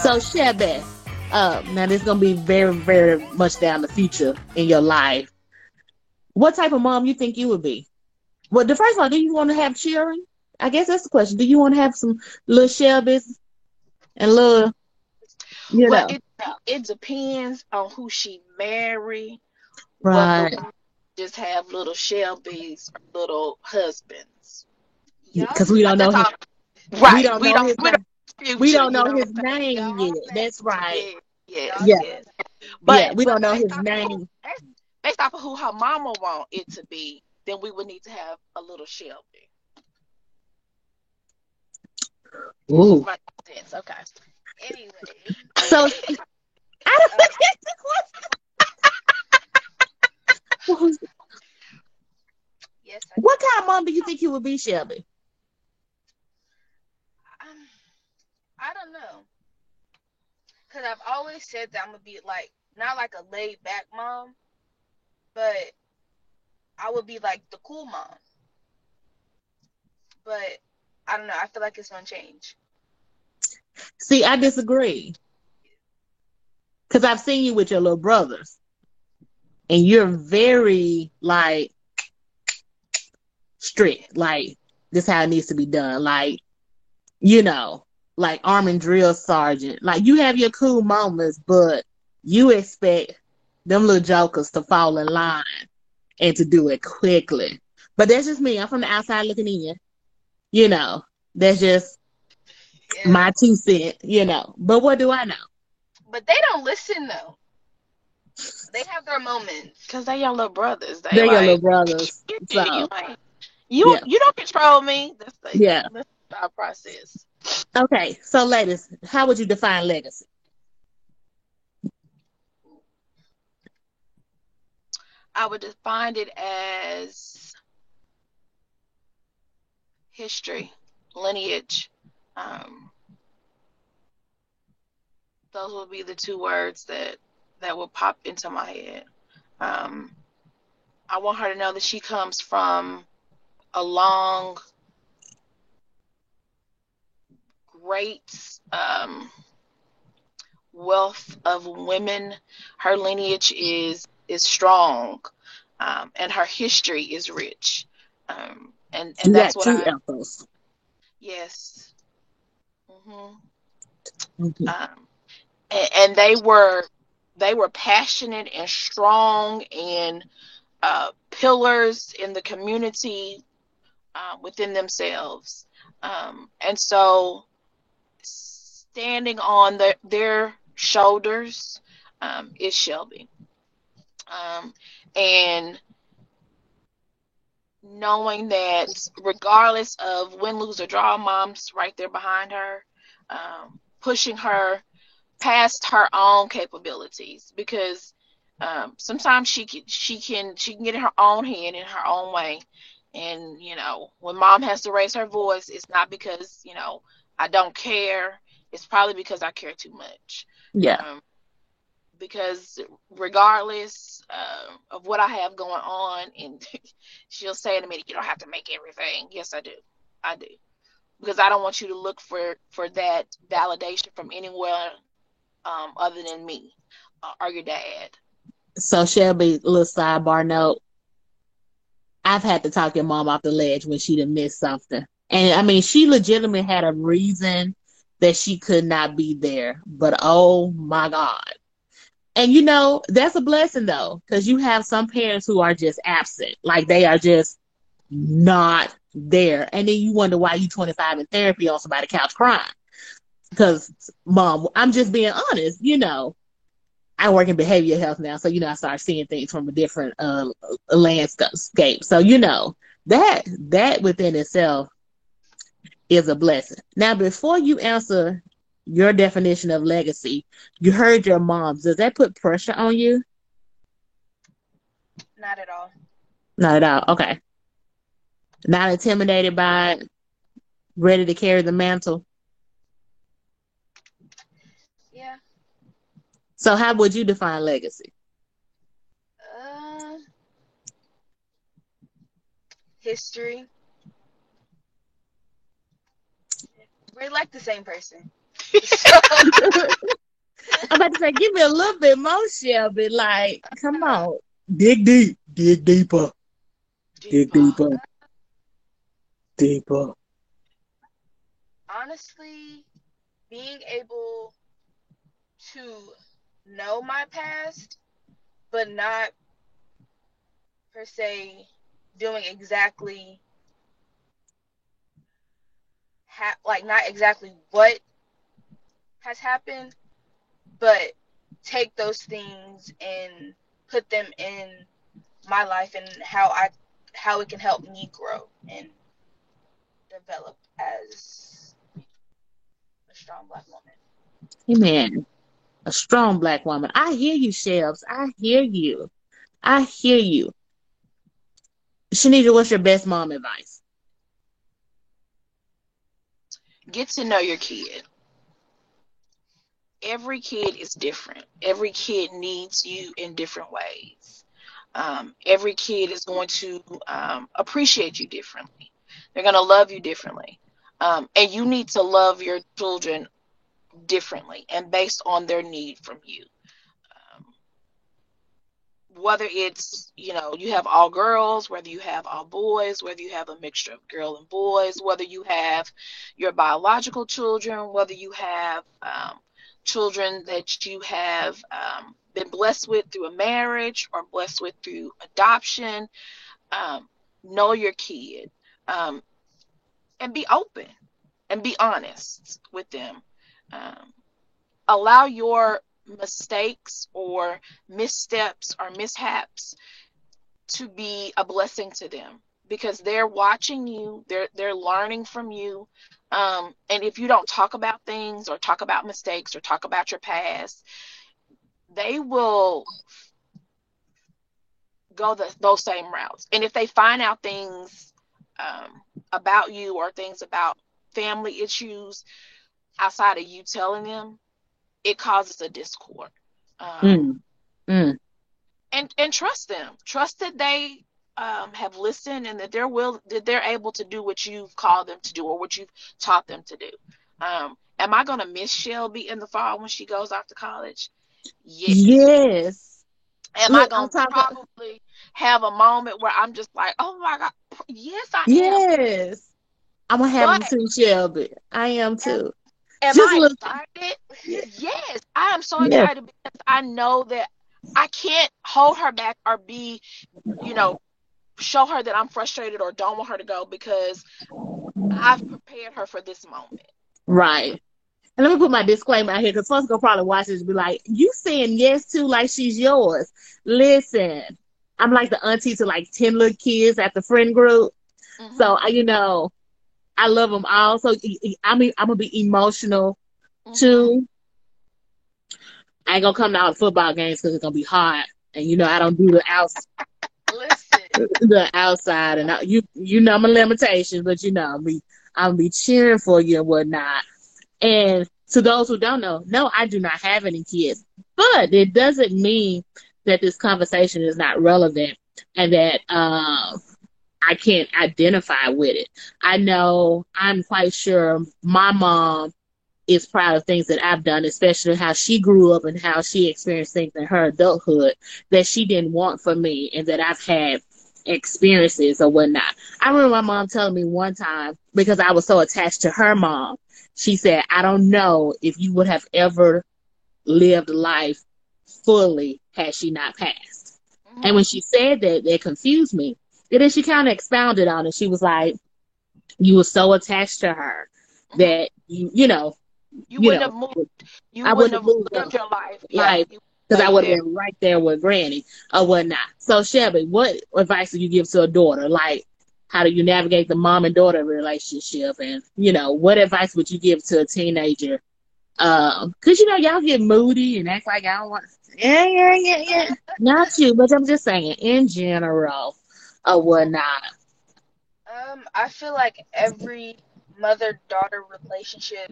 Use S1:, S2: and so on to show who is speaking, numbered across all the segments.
S1: So Shelby, now this is gonna be very, very much down the future in your life. What type of mom you think you would be? Well, the first one, do you want to have children? I guess that's the question. Do you want to have some little Shelbys and little, you
S2: Well,
S1: know?
S2: it depends on who she marry, whether
S1: Right.
S2: we just have little Shelby's little husbands.
S3: Y'all
S1: Because we
S3: just
S1: don't know
S2: That's
S1: his,
S2: all.
S1: we
S2: Right.
S1: don't
S2: We
S1: know
S2: don't
S1: his
S2: we don't
S1: name. We
S2: future,
S1: don't
S2: you
S1: know
S2: know what
S1: his
S2: I'm
S1: name
S3: y'all
S1: yet.
S3: mess
S1: That's right.
S2: saying? Yes,
S3: y'all
S1: Yeah.
S3: just
S2: yes.
S1: Yeah.
S2: But
S1: We don't know
S2: based
S1: his
S2: off of who
S1: name.
S2: based off of who her mama want it to be, then we would need to have a little Shelby. It's just
S1: Ooh.
S2: my sense. Okay.
S3: anyway.
S1: So I don't
S3: Uh,
S1: get the question.
S3: yes, I
S1: What
S3: do.
S1: kind of mom do you think you would be, Shelby?
S3: Um, I don't know, cause I've always said that I'm gonna be like not like a laid back mom, but I would be like the cool mom. But I don't know. I feel like it's gonna change.
S1: See, I disagree. Because I've seen you with your little brothers, and you're very like
S3: Yeah.
S1: strict. Like this how it needs to be done. Like you know, like army drill sergeant. Like you have your cool moments, but you expect them little jokers to fall in line and to do it quickly. But that's just me. I'm from the outside looking in. You know, that's just
S3: Yeah.
S1: my 2 cents. You know, but what do I know?
S3: But they don't listen though. They have their moments.
S2: Cause they your little brothers. They
S1: They're your little
S2: like
S1: brothers.
S2: you
S1: So
S2: ain't
S1: yeah,
S2: you don't control me.
S1: yeah.
S2: That's our process.
S1: Okay, so ladies, how would you define legacy?
S2: I would define it as history, lineage. Um, those would be the two words that would pop into my head. Um, I want her to know that she comes from a long, great wealth of women. Her lineage is strong, and her history is rich. And
S1: You
S2: that's
S1: got
S2: what
S1: two
S2: I
S1: ethos.
S2: yes. hmm
S1: Mhm.
S2: Um, and they were passionate and strong and pillars in the community within themselves. And so standing on their shoulders is Shelby. And knowing that regardless of win, lose, or draw, mom's right there behind her, pushing her past her own capabilities because sometimes she can get in her own head in her own way, and when mom has to raise her voice, it's not because I don't care. It's probably because I care too much.
S1: Yeah.
S2: Um, because regardless of what I have going on, and she'll say in a minute, you don't have to make everything. Yes, I do. I do because I don't want you to look for that validation from anywhere other than me or your dad.
S1: So Shelby, little sidebar note. I've had to talk your mom off the ledge when she done missed something. And I mean, she legitimately had a reason that she could not be there. But oh my God. And that's a blessing though, because you have some parents who are just absent. Like they are just not there. And then you wonder why you 25 in therapy on somebody's couch crying. Because mom, I'm just being honest, I work in behavioral health now, so I start seeing things from a different landscape. So that within itself is a blessing. Now, before you answer your definition of legacy, you heard your mom's. Does that put pressure on you?
S3: Not at all.
S1: Not at all. Okay. Not intimidated by it, ready to carry the mantle.
S3: Yeah.
S1: So, how would you define legacy?
S3: Uh, history. We're like the same person. So,
S1: I'm about to say, give me a little bit more, Shelby. Like, come on. Dig deep. Dig deeper. Dig
S2: Deeper.
S1: deeper. Deeper.
S3: honestly, being able to know my past, but not per se doing exactly like not exactly what has happened, but take those things and put them in my life and how it can help me grow and develop as a strong Black woman.
S1: Amen. A strong Black woman. I hear you, Shelves. I hear you. I hear you. Shanita, what's your best mom advice?
S2: Get to know your kid. Every kid is different. Every kid needs you in different ways. Every kid is going to appreciate you differently. They're going to love you differently. And you need to love your children differently and based on their need from you. Um, Whether it's, you have all girls, whether you have all boys, whether you have a mixture of girl and boys, whether you have your biological children, whether you have children that you have been blessed with through a marriage or blessed with through adoption, um, know your kid, um, and be open and be honest with them. Um, Allow your mistakes or missteps or mishaps to be a blessing to them because they're watching you, they're learning from you. And if you don't talk about things or talk about mistakes or talk about your past, they will go those same routes. And if they find out things about you or things about family issues outside of you telling them, it causes a discord. Um,
S1: Mm, mm.
S2: and trust them. Trust that they have listened and that they're able to do what you've called them to do or what you've taught them to do. Am I gonna miss Shelby in the fall when she goes off to college? Yes.
S1: Yes.
S2: Am I
S1: Look, I'm
S2: gonna
S1: talking.
S2: probably have a moment where I'm just like, oh my God, yes I am.
S1: Yes. I'm gonna have
S2: But
S1: them too, Shelby. I am too.
S2: am
S1: Just
S2: I
S1: look.
S2: excited?
S1: Yeah.
S2: Yes, I am so
S1: Yes.
S2: excited because I know that I can't hold her back or be, you know, show her that I'm frustrated or don't want her to go because I've prepared her for this moment.
S1: Right. And let me put my disclaimer out here because folks gonna probably watch this and be like, "You saying yes to like she's yours?" Listen, I'm like the auntie to like 10 little kids at the friend group. So
S2: Mhm.
S1: I love them all. So I mean, I'm gonna be emotional
S2: Mhm.
S1: too. I ain't gonna come to all the football games because it's gonna be hot, and I don't do
S3: Listen,
S1: the outside, and you know my limitations, but I'll be cheering for you and whatnot. And to those who don't know, no, I do not have any kids, but it doesn't mean that this conversation is not relevant and that I can't identify with it. I know I'm quite sure my mom is proud of things that I've done, especially how she grew up and how she experienced things in her adulthood that she didn't want for me and that I've had experiences or whatnot. I remember my mom telling me one time, because I was so attached to her mom, she said, I don't know if you would have ever lived life fully had she not passed. And
S2: Mhm.
S1: when she said that, that confused me. And then she kind of expounded on it. She was like, you were so attached to her
S2: Mhm.
S1: that you know,
S2: You
S1: you
S2: wouldn't
S1: know,
S2: have moved. You
S1: I
S2: wouldn't
S1: wouldn't have
S2: have
S1: moved up
S2: lived your life. Yeah,
S1: life
S2: you
S1: because I
S2: stayed
S1: would have
S2: there.
S1: been right there with Granny or whatnot. So Shelby, what advice do you give to a daughter? Like, how do you navigate the mom and daughter relationship, and what advice would you give to a teenager? Cause y'all get moody and act like I don't want. Yeah, yeah, yeah, yeah. Not you, but I'm just saying in general or whatnot.
S3: I feel like every mother-daughter relationship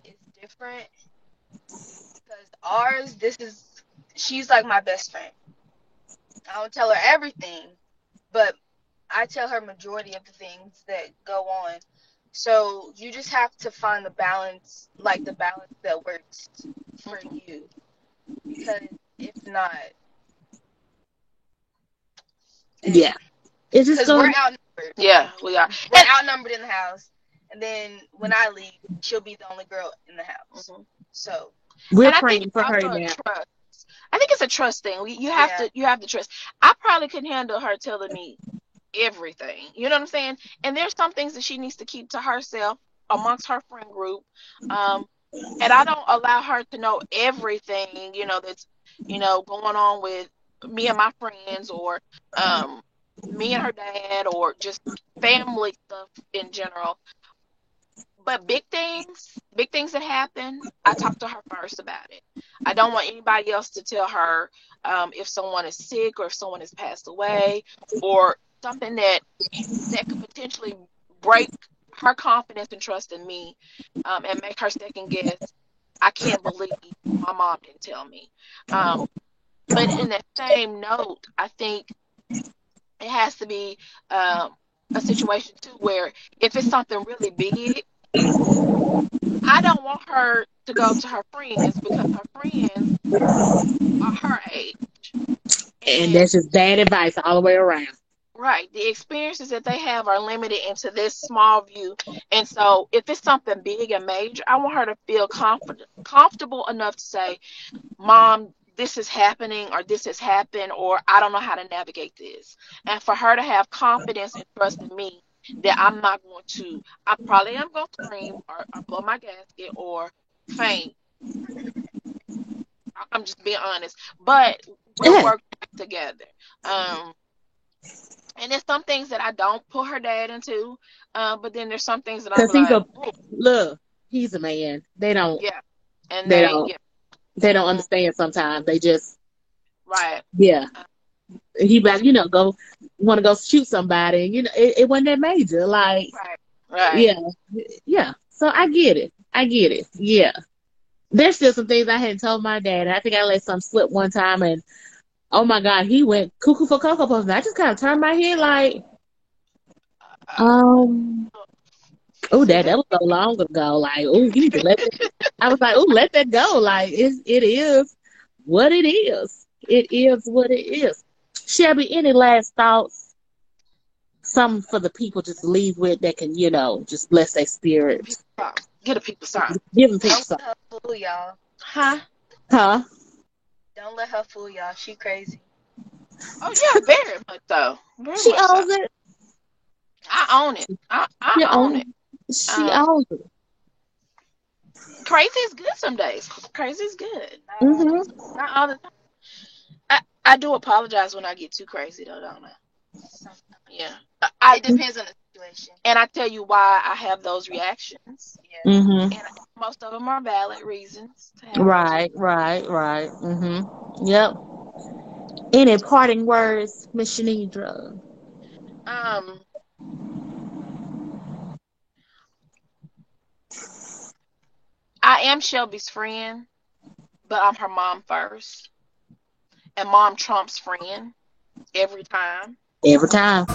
S3: is different because she's like my best friend. I don't tell her everything, but I tell her majority of the things that go on. So you just have to find the balance, like the balance that works for you. Because if not,
S1: Yeah. It's just
S3: because we're
S1: going.
S3: outnumbered.
S2: Yeah, we are.
S3: We're outnumbered in the house, and then when I leave, she'll be the only girl in the house.
S2: Mhm.
S3: So,
S1: We're
S2: And I think
S1: praying
S2: it's
S1: for her
S2: also a
S1: now.
S2: trust. I think it's a trust thing. You have
S3: Yeah.
S2: to trust. I probably couldn't handle her telling me everything. You know what I'm saying? And there's some things that she needs to keep to herself amongst her friend group. And I don't allow her to know everything, that's, going on with me and my friends, or me and her dad, or just family stuff in general. But big things that happen, I talk to her first about it. I don't want anybody else to tell her if someone is sick, or if someone has passed away, or something that could potentially break her confidence and trust in me, and make her second guess. I can't believe my mom didn't tell me. But in that same note, I think it has to be a situation too where if it's something really big, I don't want her to go to her friends, because her friends are her age.
S1: And
S2: And
S1: that's just bad advice all the way around.
S2: right, the experiences that they have are limited into this small view. And so if it's something big and major, I want her to feel comfortable enough to say, Mom, this is happening, or this has happened, or I don't know how to navigate this. And for her to have confidence and trust in me that I probably am going to scream, or blow my gasket, or faint. I'm just being honest, but we'll
S1: Yeah.
S2: work together. Um, and there's some things that I don't put her dad into, but then there's some things that I'm
S1: Because he's
S2: like,
S1: a
S2: oh,
S1: look, he's a man. They don't
S2: yeah, and
S1: they
S2: they,
S1: don't
S2: yeah,
S1: they don't
S2: hmm
S1: understand sometimes. They just
S2: right,
S1: yeah.
S2: uh,
S1: He like, go want to go shoot somebody, and it wasn't that major. Like,
S2: right, right.
S1: yeah. Yeah. So I get it. I get it. Yeah. There's still some things I hadn't told my dad. I think I let some slip one time, and oh my God, he went cuckoo for Cocoa Puffs. And I just kind of turned my head like, um, oh,
S2: See
S1: that
S2: that?
S1: was so long ago. Like, oh, you need to let that. I was like, oh, let that go. Like, it is what it is. It is what it is. Shelby, any last thoughts? Something for the people just to leave with that can, just bless their spirit.
S2: Get a people sign.
S1: Give them people
S3: don't
S1: something.
S3: let her fool y'all.
S2: Huh?
S1: Huh?
S3: Don't let her fool y'all. She crazy.
S2: Oh yeah, very much so. Very
S1: She
S2: much so.
S1: owns it.
S2: I own it. I
S1: She
S2: own
S1: owns
S2: it.
S1: it. She
S2: Um,
S1: owns it.
S2: Crazy is good some days. Crazy is good.
S3: Not all the
S1: Mm-hmm.
S3: time.
S2: Not all the time. I do apologize when I get too crazy though, don't I?
S3: Sometimes.
S2: Yeah.
S3: It depends on the situation.
S2: And I tell you why I have those reactions.
S3: Yeah.
S1: Mm-hmm.
S2: And most of them are valid reasons to have those.
S1: Right, right, right. Mm-hmm. Yep. Any parting words, Miss Shanidra?
S2: Um, I am Shelby's friend, but I'm her mom first, and mom trumps friend every time.
S1: Every time.